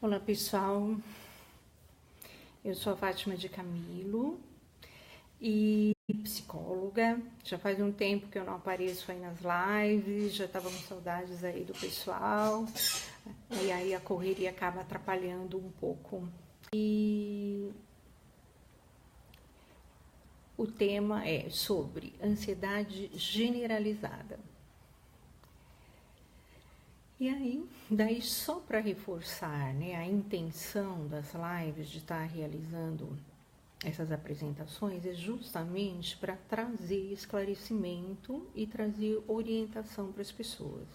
Olá pessoal, eu sou a Fátima de Camilo e psicóloga. Já faz um tempo que eu não apareço aí nas lives, já estava com saudades aí do pessoal, e aí a correria acaba atrapalhando um pouco. E o tema é sobre ansiedade generalizada. E aí, daí só para reforçar, né, a intenção das lives de estar realizando essas apresentações é justamente para trazer esclarecimento e trazer orientação para as pessoas.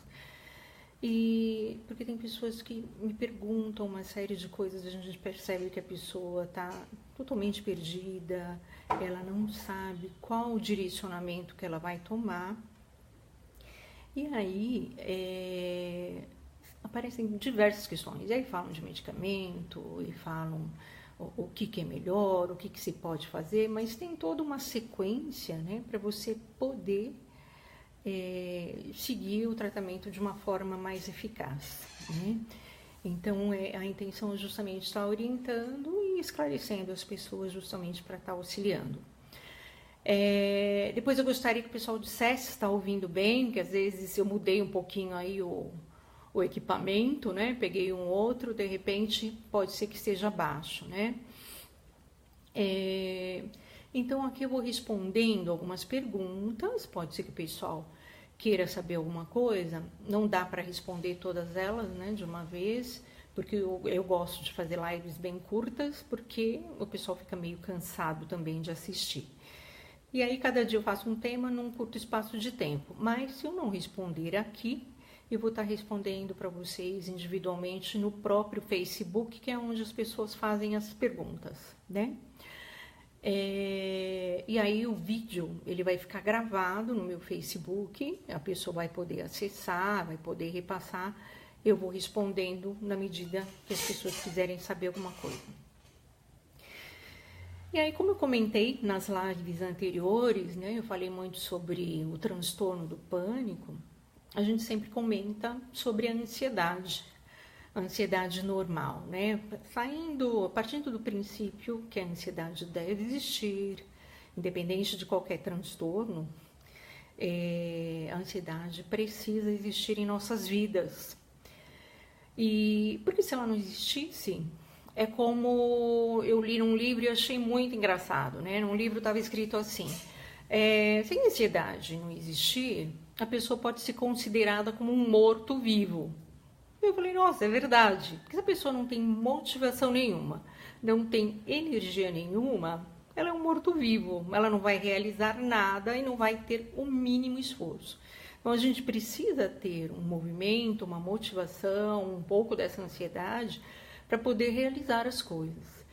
E porque tem pessoas que me perguntam uma série de coisas, a gente percebe que a pessoa está totalmente perdida, ela não sabe qual o direcionamento que ela vai tomar. E aí aparecem diversas questões. E aí falam de medicamento, e falam o que é melhor, o que se pode fazer, mas tem toda uma sequência, né, para você poder seguir o tratamento de uma forma mais eficaz, né? Então, a intenção é justamente estar orientando e esclarecendo as pessoas justamente para estar auxiliando. Depois eu gostaria que o pessoal dissesse se está ouvindo bem, que às vezes eu mudei um pouquinho aí o equipamento, né? Peguei um outro, de repente pode ser que esteja baixo, né? Então aqui eu vou respondendo algumas perguntas, pode ser que o pessoal queira saber alguma coisa, não dá para responder todas elas, né, de uma vez, porque eu gosto de fazer lives bem curtas, porque o pessoal fica meio cansado também de assistir. E aí cada dia eu faço um tema num curto espaço de tempo, mas se eu não responder aqui, eu vou estar respondendo para vocês individualmente no próprio Facebook, que é onde as pessoas fazem as perguntas, né? E aí o vídeo ele vai ficar gravado no meu Facebook, a pessoa vai poder acessar, vai poder repassar, eu vou respondendo na medida que as pessoas quiserem saber alguma coisa. E aí, como eu comentei nas lives anteriores, né, eu falei muito sobre o transtorno do pânico, a gente sempre comenta sobre a ansiedade normal, né? Partindo do princípio que a ansiedade deve existir, independente de qualquer transtorno, a ansiedade precisa existir em nossas vidas. E porque se ela não existisse, é como eu li num livro e achei muito engraçado, né? Num livro estava escrito assim: se a ansiedade não existir, a pessoa pode ser considerada como um morto-vivo. Eu falei, nossa, é verdade. Porque se a pessoa não tem motivação nenhuma, não tem energia nenhuma, ela é um morto-vivo. Ela não vai realizar nada e não vai ter o mínimo esforço. Então a gente precisa ter um movimento, uma motivação, um pouco dessa ansiedade para poder realizar as coisas.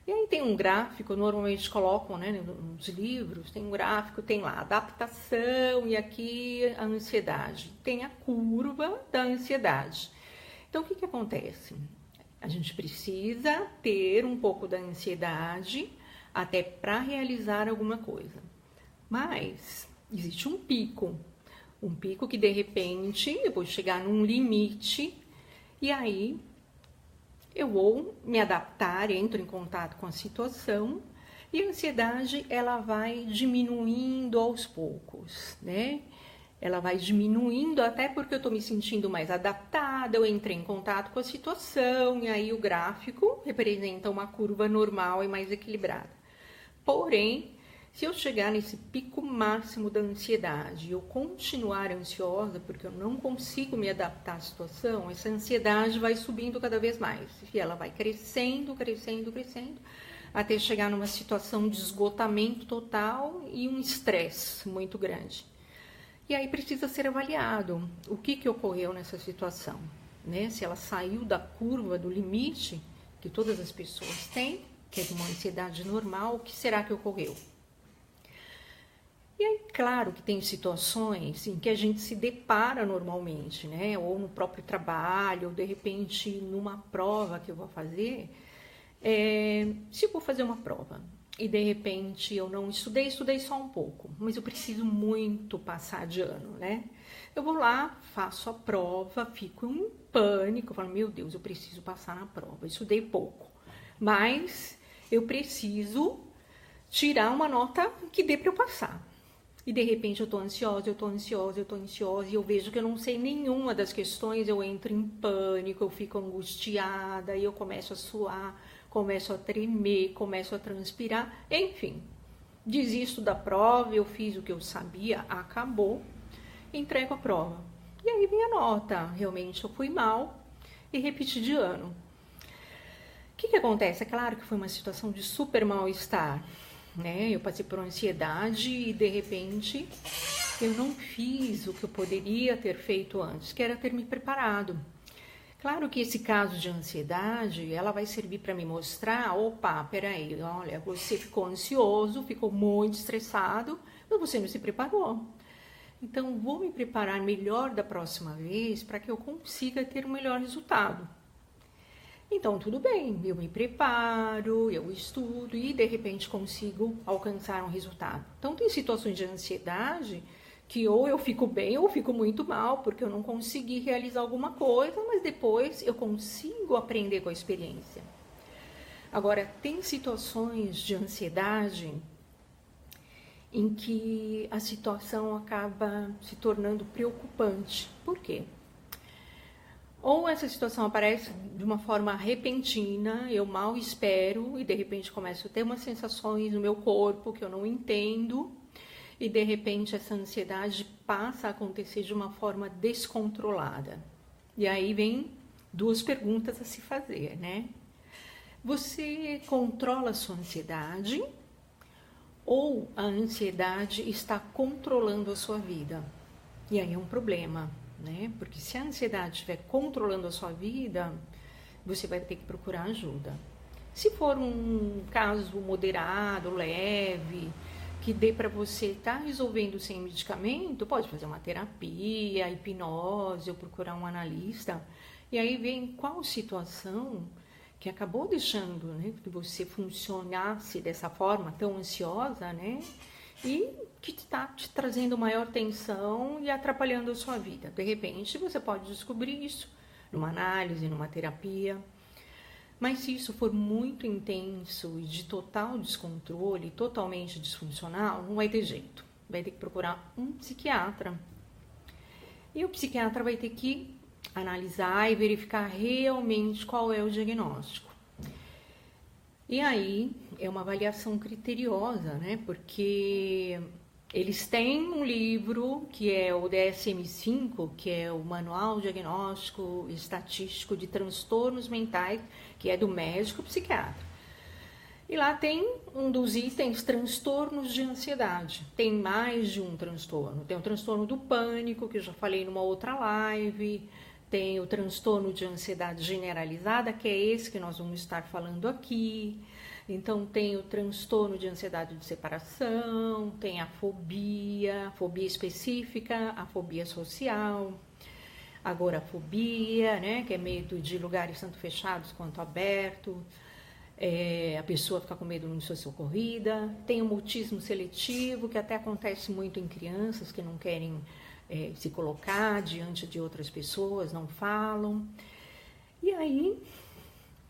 E aí tem um gráfico, normalmente colocam, né, nos livros, tem um gráfico, tem lá adaptação e aqui a ansiedade. Tem a curva da ansiedade. Então, o que acontece? A gente precisa ter um pouco da ansiedade até para realizar alguma coisa. Mas existe um pico que de repente eu vou chegar num limite e aí eu vou me adaptar, entro em contato com a situação e a ansiedade ela vai diminuindo aos poucos, né? Ela vai diminuindo até porque eu estou me sentindo mais adaptada, eu entrei em contato com a situação e aí o gráfico representa uma curva normal e mais equilibrada. Porém, se eu chegar nesse pico máximo da ansiedade e eu continuar ansiosa porque eu não consigo me adaptar à situação, essa ansiedade vai subindo cada vez mais e ela vai crescendo, crescendo, crescendo, até chegar numa situação de esgotamento total e um estresse muito grande. E aí precisa ser avaliado o que ocorreu nessa situação, né? Se ela saiu da curva, do limite que todas as pessoas têm, que é de uma ansiedade normal, o que será que ocorreu? E aí, claro que tem situações em que a gente se depara normalmente, né? Ou no próprio trabalho, ou de repente numa prova que eu vou fazer. Se eu vou fazer uma prova e de repente eu não estudei só um pouco, mas eu preciso muito passar de ano, né? Eu vou lá, faço a prova, fico em pânico, falo, meu Deus, eu preciso passar na prova. Eu estudei pouco, mas eu preciso tirar uma nota que dê para eu passar. E de repente eu tô ansiosa, e eu vejo que eu não sei nenhuma das questões, eu entro em pânico, eu fico angustiada, e eu começo a suar, começo a tremer, começo a transpirar, enfim. Desisto da prova, eu fiz o que eu sabia, acabou, entrego a prova. E aí vem a nota, realmente eu fui mal e repeti de ano. O que acontece? É claro que foi uma situação de super mal-estar, né? Eu passei por ansiedade e de repente eu não fiz o que eu poderia ter feito antes, que era ter me preparado. Claro que esse caso de ansiedade, ela vai servir para me mostrar, opa, peraí, olha, você ficou ansioso, ficou muito estressado, mas você não se preparou. Então, vou me preparar melhor da próxima vez para que eu consiga ter um melhor resultado. Então, tudo bem, eu me preparo, eu estudo e de repente consigo alcançar um resultado. Então, tem situações de ansiedade que ou eu fico bem ou eu fico muito mal, porque eu não consegui realizar alguma coisa, mas depois eu consigo aprender com a experiência. Agora, tem situações de ansiedade em que a situação acaba se tornando preocupante. Por quê? Ou essa situação aparece de uma forma repentina, eu mal espero e de repente começo a ter umas sensações no meu corpo que eu não entendo e de repente essa ansiedade passa a acontecer de uma forma descontrolada. E aí vem duas perguntas a se fazer, né? Você controla a sua ansiedade ou a ansiedade está controlando a sua vida? E aí é um problema, né? Porque se a ansiedade estiver controlando a sua vida, você vai ter que procurar ajuda. Se for um caso moderado, leve, que dê para você estar resolvendo sem medicamento, pode fazer uma terapia, hipnose ou procurar um analista. E aí vem qual situação que acabou deixando, né, que você funcionasse dessa forma tão ansiosa, né? E que está te trazendo maior tensão e atrapalhando a sua vida. De repente, você pode descobrir isso numa análise, numa terapia. Mas se isso for muito intenso e de total descontrole, totalmente disfuncional, não vai ter jeito. Vai ter que procurar um psiquiatra. E o psiquiatra vai ter que analisar e verificar realmente qual é o diagnóstico. E aí é uma avaliação criteriosa, né? Porque eles têm um livro que é o DSM-5, que é o Manual Diagnóstico Estatístico de Transtornos Mentais, que é do médico psiquiatra. E lá tem um dos itens transtornos de ansiedade. Tem mais de um transtorno. Tem o transtorno do pânico, que eu já falei numa outra live. Tem o transtorno de ansiedade generalizada, que é esse que nós vamos estar falando aqui. Então, tem o transtorno de ansiedade de separação, tem a fobia específica, a fobia social, agorafobia, né, que é medo de lugares tanto fechados quanto abertos, a pessoa fica com medo de não ser socorrida. Tem o mutismo seletivo, que até acontece muito em crianças que não querem se colocar diante de outras pessoas, não falam. E aí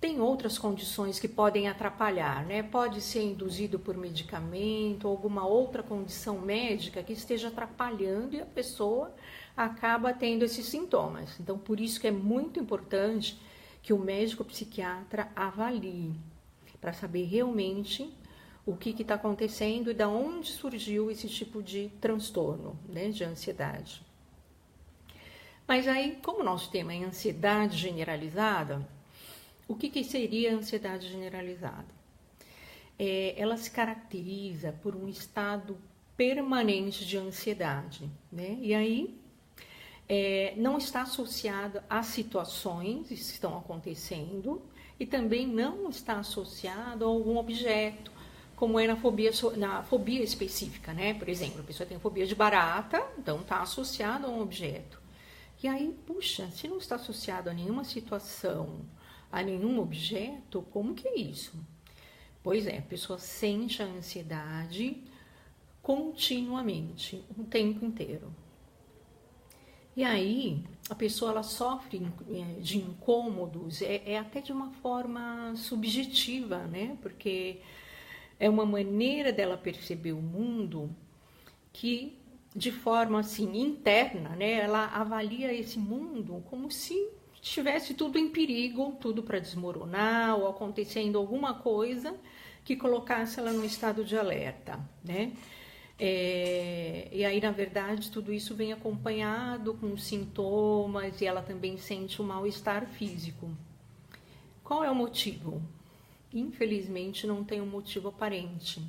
tem outras condições que podem atrapalhar, né? Pode ser induzido por medicamento, alguma outra condição médica que esteja atrapalhando e a pessoa acaba tendo esses sintomas. Então, por isso que é muito importante que o médico psiquiatra avalie, para saber realmente o que está acontecendo e de onde surgiu esse tipo de transtorno, né, de ansiedade. Mas aí, como o nosso tema é ansiedade generalizada, o que seria a ansiedade generalizada? Ela se caracteriza por um estado permanente de ansiedade, né? E aí não está associada a situações que estão acontecendo e também não está associado a algum objeto, como é na fobia específica, né? Por exemplo, a pessoa tem fobia de barata, então está associado a um objeto. E aí, puxa, se não está associado a nenhuma situação, a nenhum objeto, como que é isso? Pois é, a pessoa sente a ansiedade continuamente, o tempo inteiro. E aí, a pessoa ela sofre de incômodos, até de uma forma subjetiva, né? Porque é uma maneira dela perceber o mundo que, de forma assim interna, né? Ela avalia esse mundo como se estivesse tudo em perigo, tudo para desmoronar ou acontecendo alguma coisa que colocasse ela num estado de alerta, né? E aí, na verdade, tudo isso vem acompanhado com sintomas e ela também sente um mal-estar físico. Qual é o motivo? Infelizmente, não tem um motivo aparente.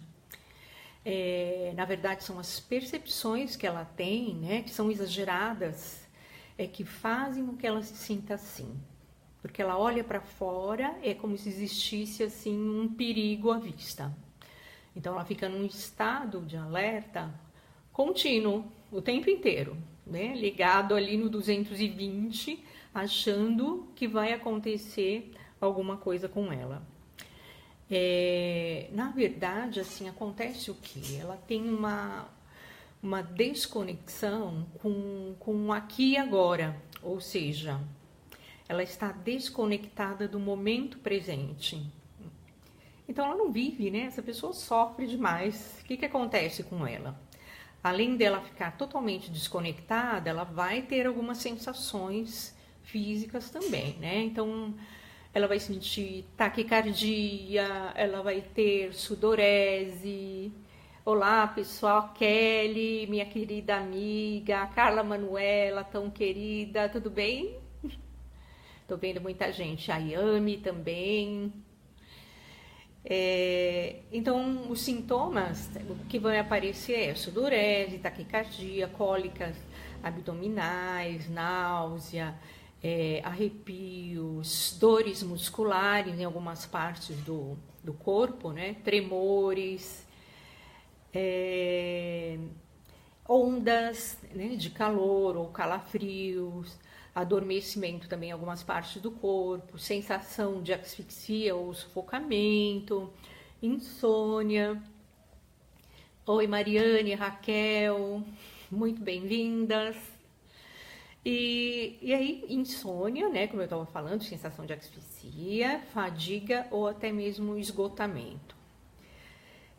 Na verdade, são as percepções que ela tem, né, que são exageradas, que fazem com que ela se sinta assim. Porque ela olha para fora, é como se existisse assim um perigo à vista. Então, ela fica num estado de alerta contínuo, o tempo inteiro, né? Ligado ali no 220, achando que vai acontecer alguma coisa com ela. Na verdade, assim, acontece o quê? Ela tem uma desconexão com o aqui e agora, ou seja, ela está desconectada do momento presente. Então, ela não vive, né? Essa pessoa sofre demais. O que acontece com ela? Além dela ficar totalmente desconectada, ela vai ter algumas sensações físicas também, né? Então, ela vai sentir taquicardia, ela vai ter sudorese. Olá, pessoal, Kelly, minha querida amiga, Carla Manuela, tão querida, tudo bem? Tô vendo muita gente, a Yami também. Então, os sintomas que vão aparecer é sudorese, taquicardia, cólicas abdominais, náusea, arrepios, dores musculares em algumas partes do corpo, né? Tremores, ondas, né, de calor ou calafrios, adormecimento também em algumas partes do corpo, sensação de asfixia ou sufocamento, insônia. Oi, Mariane, Raquel, muito bem-vindas. E aí, insônia, né, como eu estava falando, sensação de asfixia, fadiga ou até mesmo esgotamento.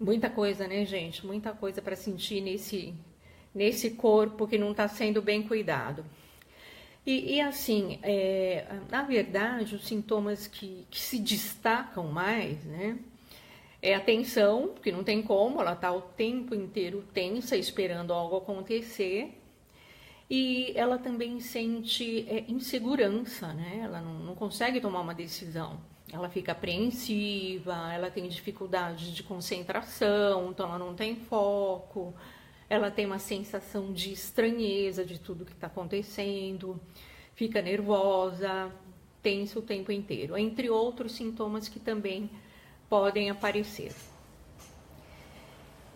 Muita coisa, né, gente? Muita coisa para sentir nesse corpo que não está sendo bem cuidado. E assim, na verdade, os sintomas que se destacam mais, né, é a tensão, que não tem como, ela está o tempo inteiro tensa, esperando algo acontecer, e ela também sente insegurança, né, ela não consegue tomar uma decisão, ela fica apreensiva, ela tem dificuldade de concentração, então ela não tem foco, ela tem uma sensação de estranheza de tudo que está acontecendo, fica nervosa, tensa o tempo inteiro, entre outros sintomas que também podem aparecer.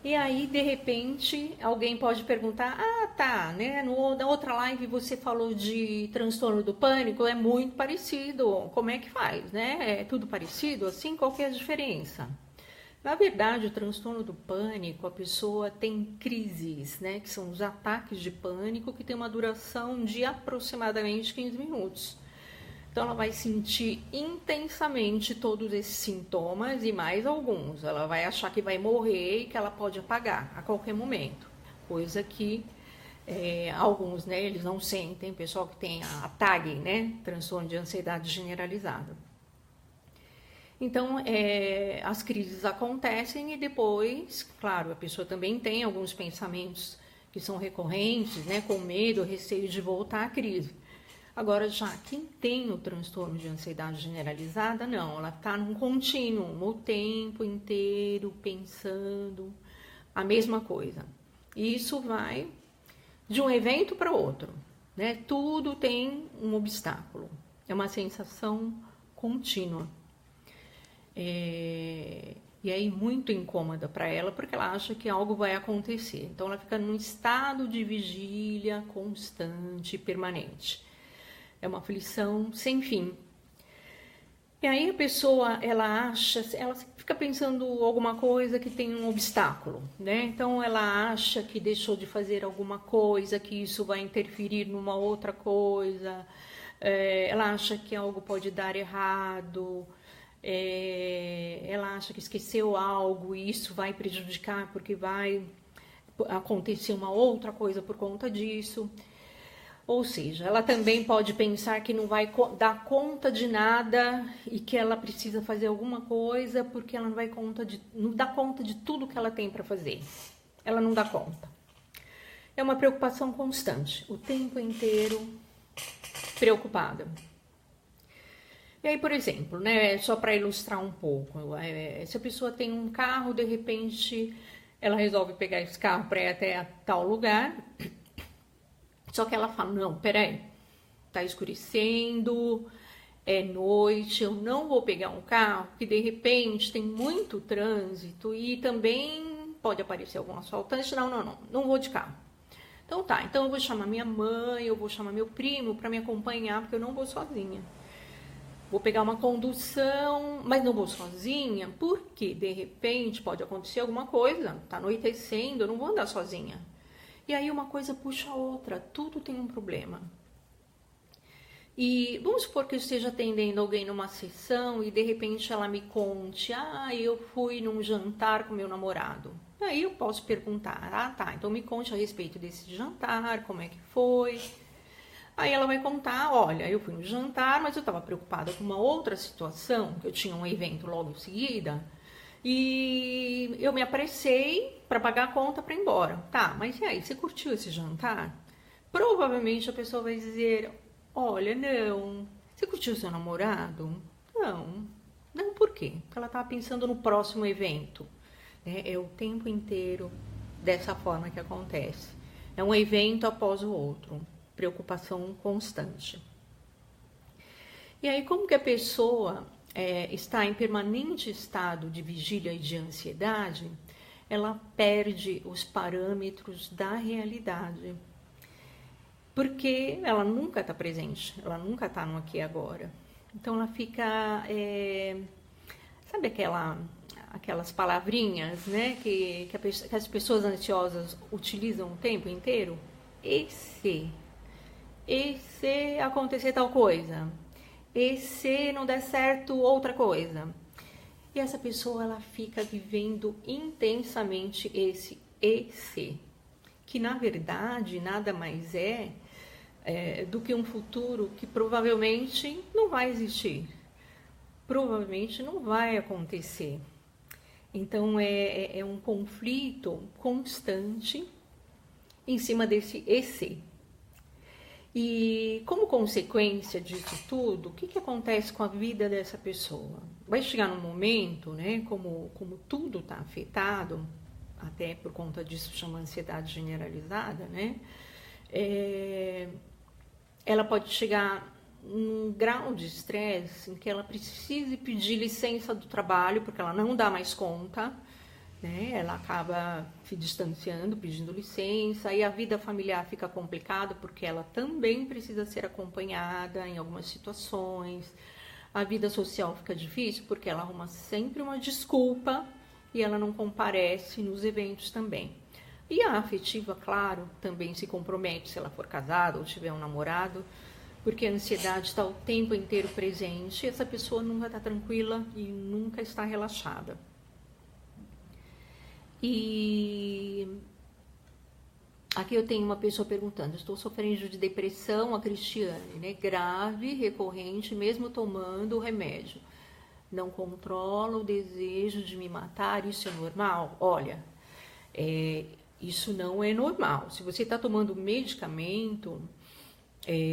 E aí, de repente, alguém pode perguntar, tá, né, na outra live você falou de transtorno do pânico, é muito parecido, como é que faz, né? É tudo parecido, assim, qual que é a diferença? Na verdade, o transtorno do pânico, a pessoa tem crises, né, que são os ataques de pânico, que tem uma duração de aproximadamente 15 minutos. Então, ela vai sentir intensamente todos esses sintomas e mais alguns. Ela vai achar que vai morrer e que ela pode apagar a qualquer momento. Coisa que alguns, né, eles não sentem. Pessoal que tem a TAG, né, transtorno de ansiedade generalizada. Então, as crises acontecem e depois, claro, a pessoa também tem alguns pensamentos que são recorrentes, né, com medo, receio de voltar à crise. Agora, já quem tem o transtorno de ansiedade generalizada, não, ela está num contínuo, o tempo inteiro pensando a mesma coisa. E isso vai de um evento para outro, né? Tudo tem um obstáculo, é uma sensação contínua. E aí muito incômoda para ela, porque ela acha que algo vai acontecer. Então, ela fica num estado de vigília constante e permanente. É uma aflição sem fim. E aí a pessoa, ela fica pensando alguma coisa que tem um obstáculo, né? Então ela acha que deixou de fazer alguma coisa, que isso vai interferir numa outra coisa, ela acha que algo pode dar errado, ela acha que esqueceu algo e isso vai prejudicar porque vai acontecer uma outra coisa por conta disso. Ou seja, ela também pode pensar que não vai dar conta de nada e que ela precisa fazer alguma coisa porque ela não dá conta de tudo que ela tem para fazer. Ela não dá conta. É uma preocupação constante, o tempo inteiro preocupada. E aí, por exemplo, né, só para ilustrar um pouco, se a pessoa tem um carro, de repente ela resolve pegar esse carro para ir até tal lugar. Só que ela fala, não, peraí, tá escurecendo, é noite, eu não vou pegar um carro, que de repente tem muito trânsito e também pode aparecer algum assaltante. Não vou de carro. Então tá, então eu vou chamar minha mãe, eu vou chamar meu primo para me acompanhar, porque eu não vou sozinha. Vou pegar uma condução, mas não vou sozinha, porque de repente pode acontecer alguma coisa, tá anoitecendo, eu não vou andar sozinha. E aí uma coisa puxa a outra, tudo tem um problema. E vamos supor que eu esteja atendendo alguém numa sessão e de repente ela me conte, eu fui num jantar com meu namorado. Aí eu posso perguntar, tá, então me conte a respeito desse jantar, como é que foi. Aí ela vai contar, olha, eu fui no jantar, mas eu estava preocupada com uma outra situação, que eu tinha um evento logo em seguida, e eu me apressei para pagar a conta para ir embora. Tá, mas e aí, você curtiu esse jantar? Provavelmente a pessoa vai dizer, olha, não. Você curtiu seu namorado? Não. Não, por quê? Porque ela estava pensando no próximo evento. É o tempo inteiro dessa forma que acontece. É um evento após o outro. Preocupação constante. E aí, como que a pessoa está em permanente estado de vigília e de ansiedade, ela perde os parâmetros da realidade. Porque ela nunca está presente, ela nunca está no aqui e agora. Então ela fica, sabe aquelas palavrinhas, né, que as pessoas ansiosas utilizam o tempo inteiro? E se acontecer tal coisa? E se não der certo outra coisa? E essa pessoa, ela fica vivendo intensamente esse e se, que na verdade nada mais do que um futuro que provavelmente não vai existir, provavelmente não vai acontecer. Então é um conflito constante em cima desse e se. E como consequência disso tudo, o que acontece com a vida dessa pessoa? Vai chegar num momento, né, como tudo está afetado, até por conta disso chama ansiedade generalizada, né? Ela pode chegar num grau de estresse em que ela precise pedir licença do trabalho, porque ela não dá mais conta, né? Ela acaba se distanciando, pedindo licença, e a vida familiar fica complicada porque ela também precisa ser acompanhada em algumas situações. A vida social fica difícil porque ela arruma sempre uma desculpa e ela não comparece nos eventos também. E a afetiva, claro, também se compromete se ela for casada ou tiver um namorado, porque a ansiedade está o tempo inteiro presente e essa pessoa nunca está tranquila e nunca está relaxada. E aqui eu tenho uma pessoa perguntando, estou sofrendo de depressão, a Cristiane, né? Grave, recorrente, mesmo tomando o remédio. Não controlo o desejo de me matar, isso é normal? Olha, isso não é normal. Se você está tomando medicamento,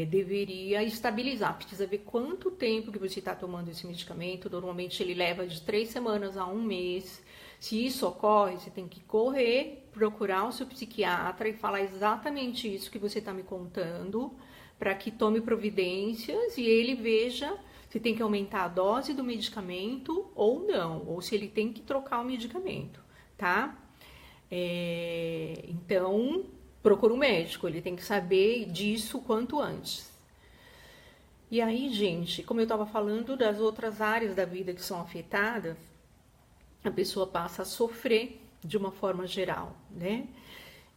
deveria estabilizar. Precisa ver quanto tempo que você está tomando esse medicamento. Normalmente ele leva de 3 semanas a 1 mês. Se isso ocorre, você tem que correr, procurar o seu psiquiatra e falar exatamente isso que você está me contando, para que tome providências e ele veja se tem que aumentar a dose do medicamento ou não, ou se ele tem que trocar o medicamento, tá? Então, procura um médico, ele tem que saber disso quanto antes. E aí, gente, como eu estava falando das outras áreas da vida que são afetadas, a pessoa passa a sofrer de uma forma geral, né?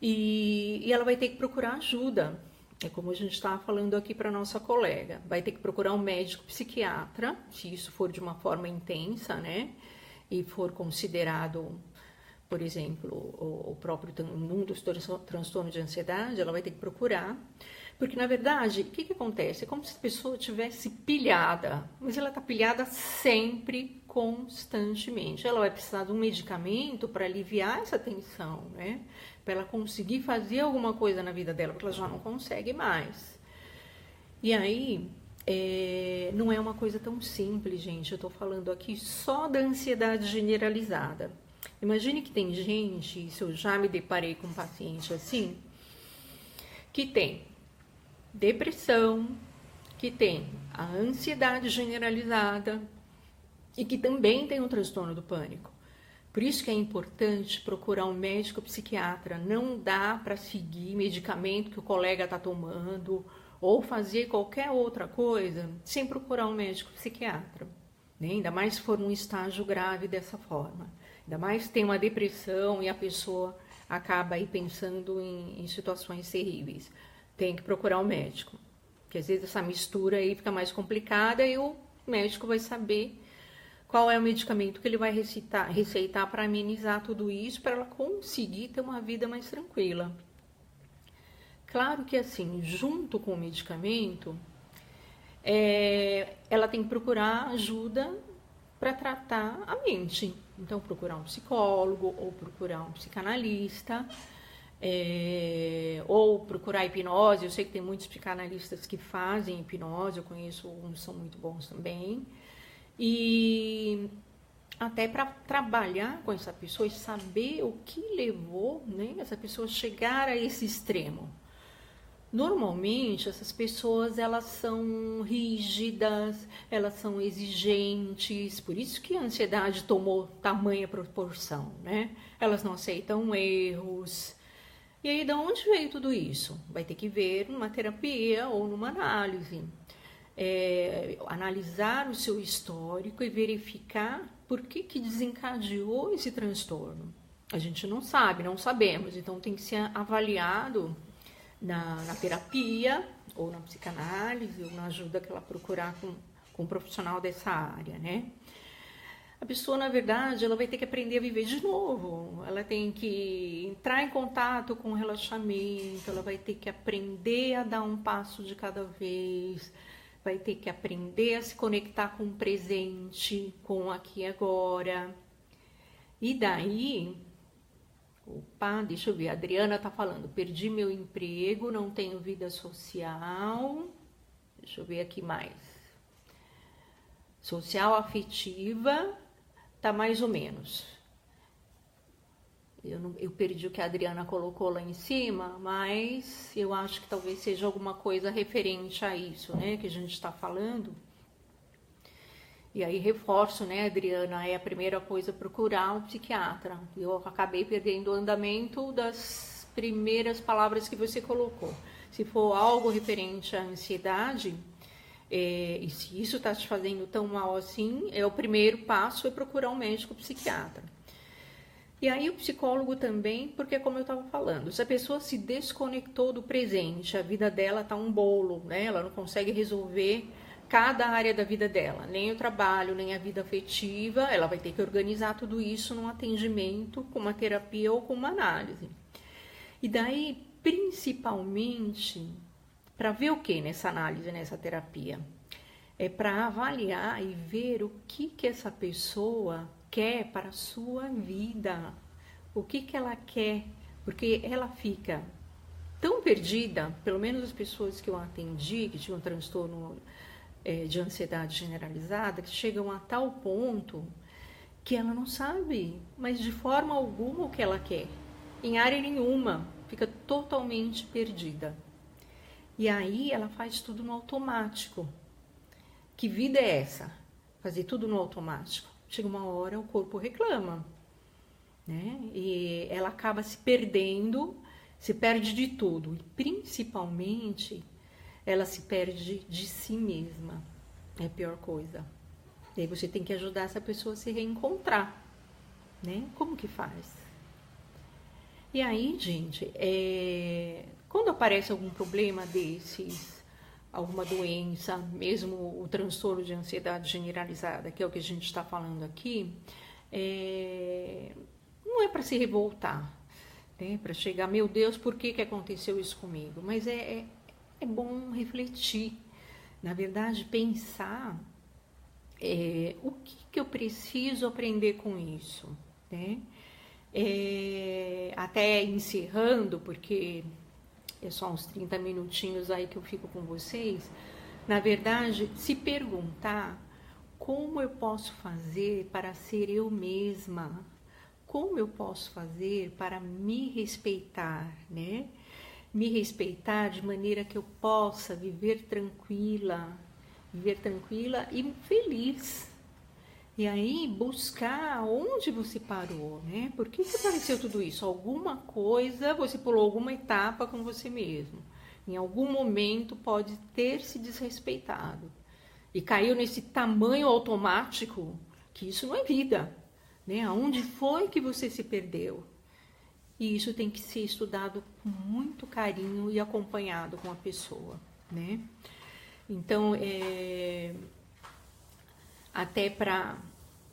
E ela vai ter que procurar ajuda. É como a gente estava falando aqui para nossa colega. Vai ter que procurar um médico psiquiatra, se isso for de uma forma intensa, né? E for considerado, por exemplo, o próprio um dos transtornos de ansiedade, ela vai ter que procurar. Porque, na verdade, o que acontece? É como se a pessoa tivesse pilhada, mas ela está pilhada sempre, constantemente. Ela vai precisar de um medicamento para aliviar essa tensão, né? Para ela conseguir fazer alguma coisa na vida dela, porque ela já não consegue mais. E aí, não é uma coisa tão simples, gente. Eu estou falando aqui só da ansiedade generalizada. Imagine que tem gente, se eu já me deparei com um paciente assim, que tem depressão, que tem a ansiedade generalizada e que também tem o transtorno do pânico. Por isso que é importante procurar um médico psiquiatra. Não dá para seguir medicamento que o colega está tomando ou fazer qualquer outra coisa sem procurar um médico psiquiatra. Né? Ainda mais se for um estágio grave dessa forma. Ainda mais se tem uma depressão e a pessoa acaba aí pensando em situações terríveis. Tem que procurar um médico. Porque às vezes essa mistura aí fica mais complicada e o médico vai saber qual é o medicamento que ele vai receitar para amenizar tudo isso, para ela conseguir ter uma vida mais tranquila. Claro que assim, junto com o medicamento, ela tem que procurar ajuda para tratar a mente. Então, procurar um psicólogo ou procurar um psicanalista, ou procurar hipnose. Eu sei que tem muitos psicanalistas que fazem hipnose, eu conheço uns que são muito bons também. E até para trabalhar com essa pessoa e saber o que levou, né, essa pessoa a chegar a esse extremo. Normalmente, essas pessoas, elas são rígidas, elas são exigentes, por isso que a ansiedade tomou tamanha proporção, né? Elas não aceitam erros. E aí, de onde veio tudo isso? Vai ter que ver numa terapia ou numa análise. Analisar o seu histórico e verificar por que desencadeou esse transtorno. A gente não sabe, não sabemos, então tem que ser avaliado na terapia ou na psicanálise ou na ajuda que ela procurar com um profissional dessa área, né? A pessoa, na verdade, ela vai ter que aprender a viver de novo, ela tem que entrar em contato com o relaxamento, ela vai ter que aprender a dar um passo de cada vez, vai ter que aprender a se conectar com o presente, com o aqui e agora. E daí, deixa eu ver, a Adriana tá falando, perdi meu emprego, não tenho vida social, deixa eu ver aqui mais. Social afetiva, tá mais ou menos. Eu perdi o que a Adriana colocou lá em cima, mas eu acho que talvez seja alguma coisa referente a isso, né, que a gente está falando. E aí reforço, né, Adriana, é a primeira coisa procurar um psiquiatra. Eu acabei perdendo o andamento das primeiras palavras que você colocou. Se for algo referente à ansiedade, e se isso está te fazendo tão mal assim, o primeiro passo é procurar um médico psiquiatra. E aí o psicólogo também, porque como eu estava falando, se a pessoa se desconectou do presente, a vida dela está um bolo, né? Ela não consegue resolver cada área da vida dela, nem o trabalho, nem a vida afetiva, ela vai ter que organizar tudo isso num atendimento com uma terapia ou com uma análise. E daí, principalmente, para ver o que nessa análise, nessa terapia? É para avaliar e ver o que essa pessoa quer para a sua vida, o que ela quer, porque ela fica tão perdida, pelo menos as pessoas que eu atendi, que tinham um transtorno de ansiedade generalizada, que chegam a tal ponto que ela não sabe, mas de forma alguma o que ela quer, em área nenhuma, fica totalmente perdida. E aí ela faz tudo no automático. Que vida é essa? Fazer tudo no automático. Chega uma hora, o corpo reclama, né? E ela acaba se perdendo, se perde de tudo. E principalmente, ela se perde de si mesma. É a pior coisa. E aí você tem que ajudar essa pessoa a se reencontrar, né? Como que faz? E aí, gente, quando aparece algum problema desses, alguma doença, mesmo o transtorno de ansiedade generalizada, que é o que a gente está falando aqui, não é para se revoltar, né? Para chegar, meu Deus, por que aconteceu isso comigo? Mas é bom refletir, na verdade, pensar o que eu preciso aprender com isso, né? Até encerrando, porque é só uns 30 minutinhos aí que eu fico com vocês, na verdade, se perguntar como eu posso fazer para ser eu mesma, como eu posso fazer para me respeitar, né? Me respeitar de maneira que eu possa viver tranquila e feliz. E aí, buscar onde você parou, né? Por que apareceu tudo isso? Alguma coisa, você pulou alguma etapa com você mesmo. Em algum momento pode ter se desrespeitado. E caiu nesse tamanho automático que isso não é vida, né? Aonde foi que você se perdeu? E isso tem que ser estudado com muito carinho e acompanhado com a pessoa, né? Então, até para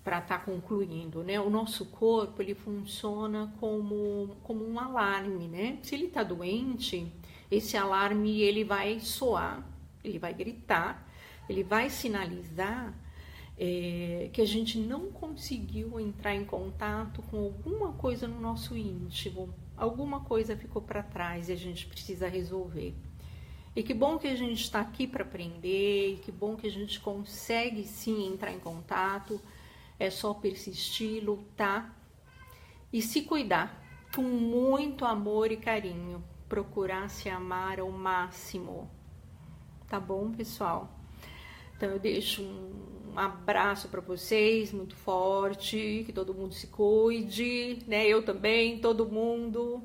estar concluindo, né? O nosso corpo, ele funciona como um alarme, né? Se ele está doente, esse alarme, ele vai soar, ele vai gritar, ele vai sinalizar que a gente não conseguiu entrar em contato com alguma coisa no nosso íntimo, alguma coisa ficou para trás e a gente precisa resolver. E que bom que a gente está aqui para aprender, e que bom que a gente consegue sim entrar em contato, é só persistir, lutar e se cuidar com muito amor e carinho, procurar se amar ao máximo, tá bom, pessoal? Então eu deixo um abraço para vocês, muito forte, que todo mundo se cuide, né? Eu também, todo mundo,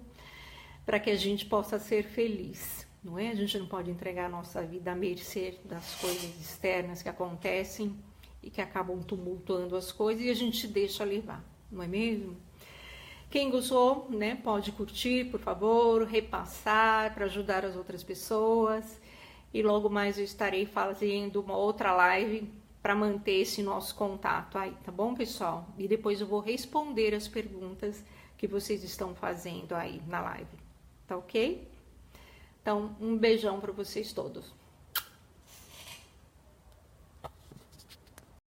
para que a gente possa ser feliz, não é? A gente não pode entregar a nossa vida à mercê das coisas externas que acontecem e que acabam tumultuando as coisas e a gente deixa levar, não é mesmo? Quem gostou, né, pode curtir, por favor, repassar para ajudar as outras pessoas. E logo mais eu estarei fazendo uma outra live para manter esse nosso contato aí, tá bom, pessoal? E depois eu vou responder as perguntas que vocês estão fazendo aí na live, tá ok? Então, um beijão para vocês todos.